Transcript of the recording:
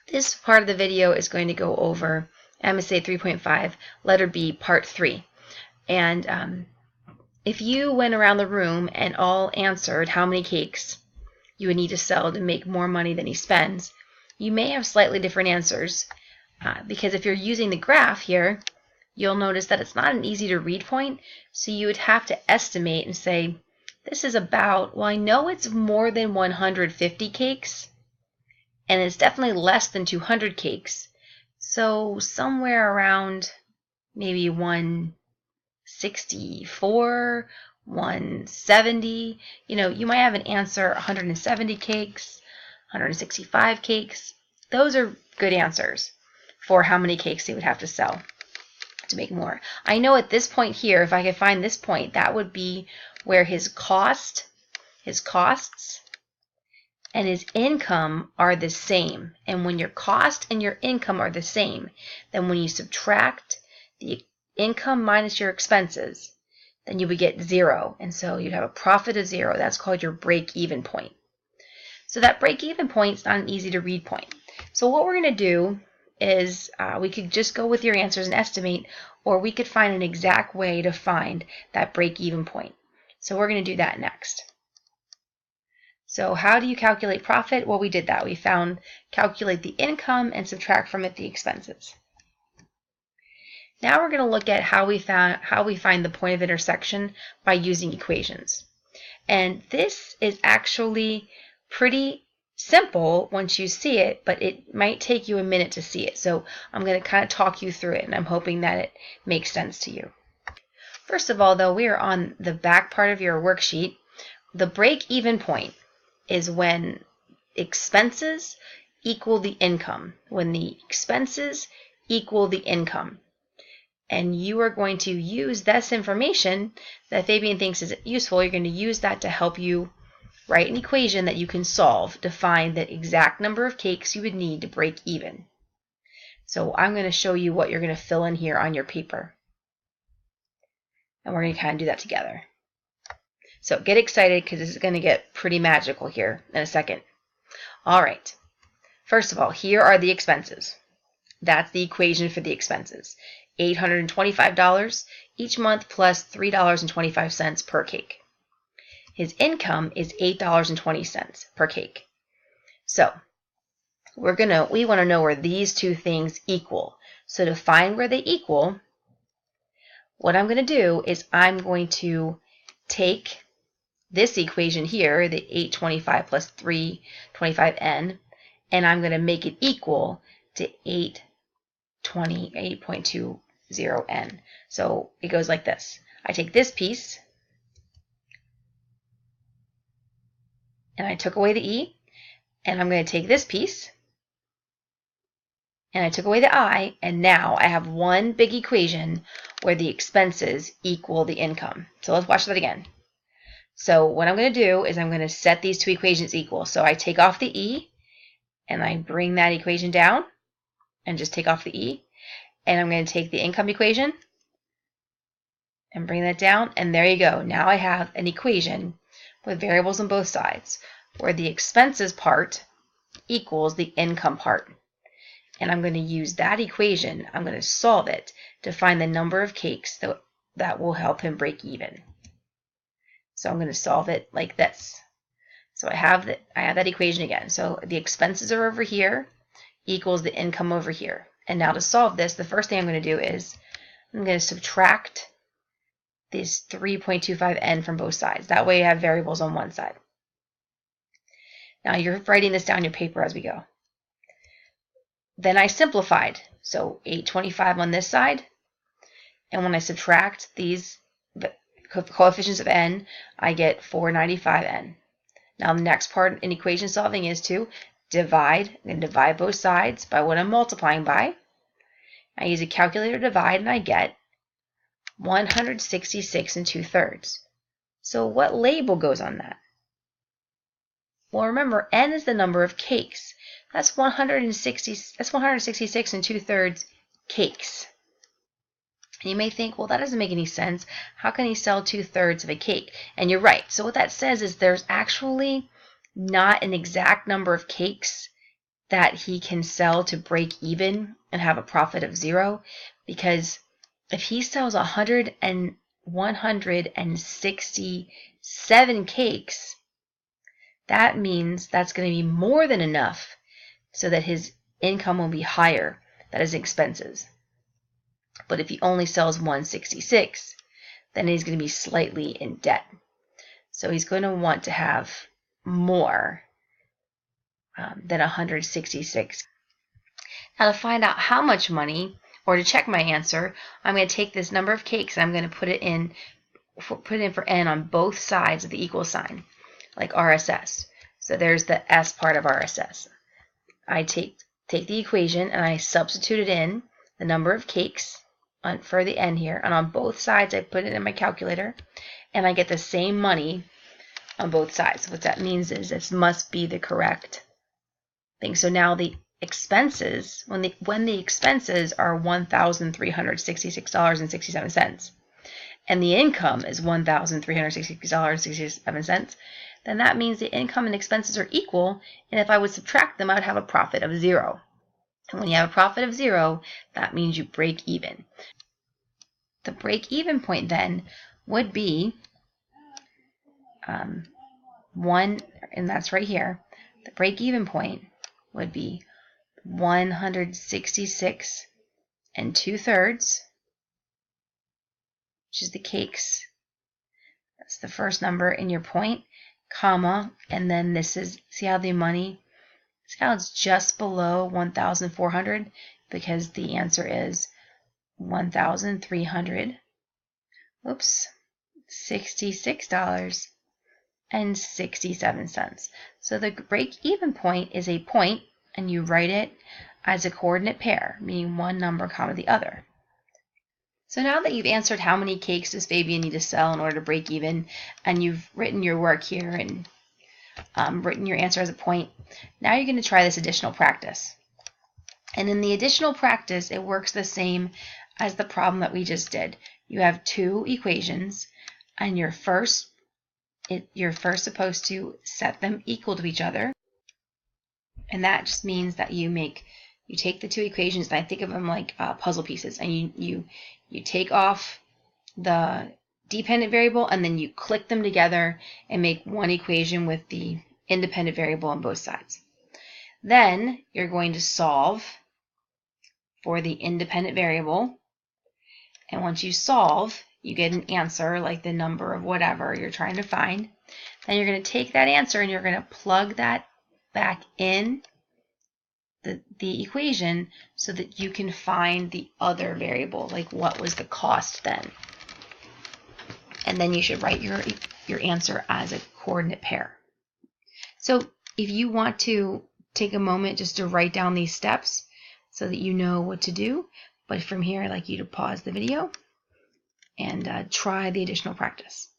This part of the video is going to go over MSA 3.5, letter B, part 3. And if you went around the room and all answered how many cakes you would need to sell to make more money than he spends, you may have slightly different answers. Because if you're using the graph here, you'll notice that it's not an easy to read point, so you would have to estimate and say, this is about, well, I know it's more than 150 cakes, and it's definitely less than 200 cakes. So somewhere around maybe 164, 170, you might have an answer 170 cakes, 165 cakes. Those are good answers for how many cakes they would have to sell to make more. I know at this point here, if I could find this point, that would be where his costs, and his income are the same. And when your cost and your income are the same, then when you subtract the income minus your expenses, then you would get 0. And so you'd have a profit of 0. That's called your break-even point. So that break-even point is not an easy to read point. So what we're going to do is we could just go with your answers and estimate, or we could find an exact way to find that break-even point. So we're going to do that next. So how do you calculate profit? Well, we did that. We found calculate the income and subtract from it the expenses. Now we're going to look at how we find the point of intersection by using equations. And this is actually pretty simple once you see it, but it might take you a minute to see it. So I'm going to kind of talk you through it, and I'm hoping that it makes sense to you. First of all, though, we are on the back part of your worksheet. The break-even point is when expenses equal the income, when the expenses equal the income. And you are going to use this information that Fabian thinks is useful. You're going to use that to help you write an equation that you can solve to find the exact number of cakes you would need to break even. So I'm going to show you what you're going to fill in here on your paper. And we're going to kind of do that together. So get excited because this is going to get pretty magical here in a second. All right. First of all, here are the expenses. That's the equation for the expenses. $825 each month plus $3.25 per cake. His income is $8.20 per cake. So we want to know where these two things equal. So to find where they equal, what I'm going to do is I'm going to take this equation here, the 825 plus 325n, and I'm going to make it equal to 8.20n. So it goes like this. I take this piece, and I took away the e, and I'm going to take this piece, and I took away the I, and now I have one big equation where the expenses equal the income. So let's watch that again. So what I'm going to do is I'm going to set these two equations equal. So I take off the e, and I bring that equation down, and just take off the e. And I'm going to take the income equation and bring that down, and there you go. Now I have an equation with variables on both sides where the expenses part equals the income part. And I'm going to use that equation, I'm going to solve it to find the number of cakes that will help him break even. So I'm going to solve it like this. So I have that equation again. So the expenses are over here equals the income over here. And now to solve this, the first thing I'm going to do is I'm going to subtract this 3.25n from both sides. That way I have variables on one side. Now you're writing this down on your paper as we go. Then I simplified. So 825 on this side. And when I subtract these coefficients of n, I get 495n. Now the next part in equation solving is to divide. I'm going to divide both sides by what I'm multiplying by. I use a calculator to divide, and I get 166 2/3. So what label goes on that? Well, remember, n is the number of cakes. That's 166 2/3 cakes. And you may think, well, that doesn't make any sense. How can he sell 2/3 of a cake? And you're right. So what that says is there's actually not an exact number of cakes that he can sell to break even and have a profit of 0, because if he sells 167 cakes, that means that's going to be more than enough so that his income will be higher than his expenses. But if he only sells 166, then he's going to be slightly in debt. So he's going to want to have more than 166. Now, to find out how much money, or to check my answer, I'm going to take this number of cakes and I'm going to put it in for n on both sides of the equal sign, like RSS. So there's the S part of RSS. I take the equation and I substitute it in the number of cakes for the n here, and on both sides I put it in my calculator, and I get the same money on both sides. What that means is this must be the correct thing. So now the expenses, when the expenses are $1,366.67, and the income is $1,366.67, then that means the income and expenses are equal, and if I would subtract them, I would have a profit of 0. And when you have a profit of 0, that means you break even. The break-even point then would be 1, and that's right here. The break-even point would be 166 2/3, which is the cakes. That's the first number in your point, comma, and then this is, see how the money, see how it's just below 1,400, because the answer is 1,366.67. So the break-even point is a point, and you write it as a coordinate pair, meaning one number comma the other. So now that you've answered how many cakes does Fabian need to sell in order to break even, and you've written your work here and written your answer as a point, now you're going to try this additional practice. And in the additional practice, it works the same as the problem that we just did. You have two equations, and you're first supposed to set them equal to each other. And that just means that you take the two equations, and I think of them like puzzle pieces, and you take off the dependent variable, and then you click them together and make one equation with the independent variable on both sides. Then you're going to solve for the independent variable, and once you solve, you get an answer, like the number of whatever you're trying to find. Then you're going to take that answer and you're going to plug that back in the equation so that you can find the other variable, like what was the cost then. And then you should write your answer as a coordinate pair. So if you want to take a moment just to write down these steps so that you know what to do, but from here I'd like you to pause the video and try the additional practice.